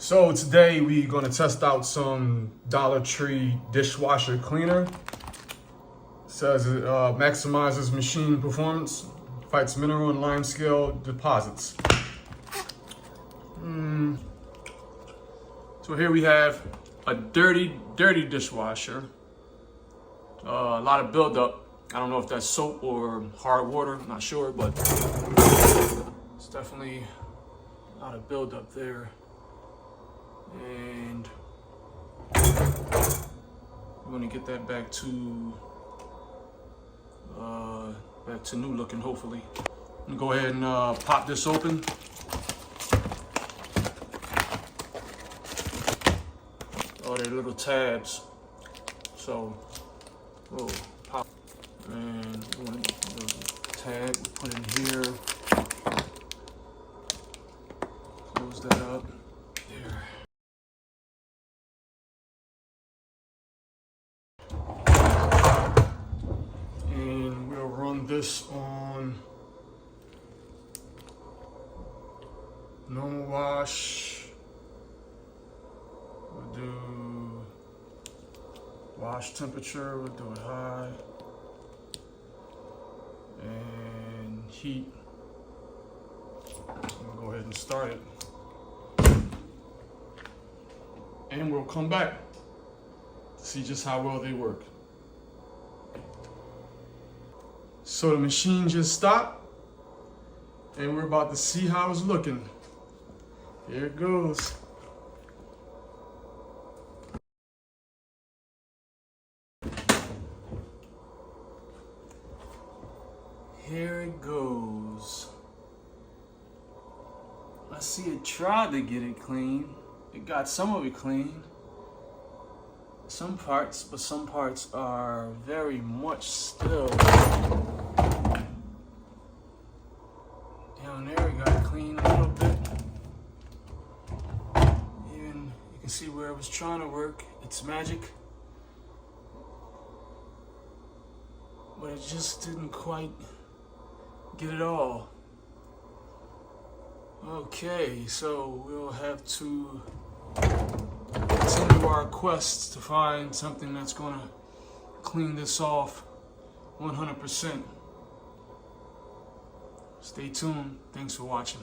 So today we're gonna test out some Dollar Tree dishwasher cleaner. It says it maximizes machine performance, fights mineral and limescale deposits. So here we have a dirty dishwasher. A lot of buildup. I don't know if that's soap or hard water, I'm not sure, but it's definitely a lot of buildup there. And we're gonna get that back to new looking, hopefully. I'm gonna go ahead and pop this open. Oh, they're little tabs. So we'll pop, and one tab we put in here. Close that up. There. And we'll run this on normal wash. We'll do wash temperature, we'll do it high. And heat. We'll go ahead and start it. And we'll come back to see just how well they work. So the machine just stopped, and we're about to see how it's looking. Here it goes. Here it goes. I see it tried to get it clean. It got some of it clean. Some parts, but some parts are very much still. Down there it got clean a little bit. Even you can see where it was trying to work. It's magic. But it just didn't quite get it all. Okay, so we'll have to continue our quest to find something that's gonna clean this off 100%. Stay tuned. Thanks for watching.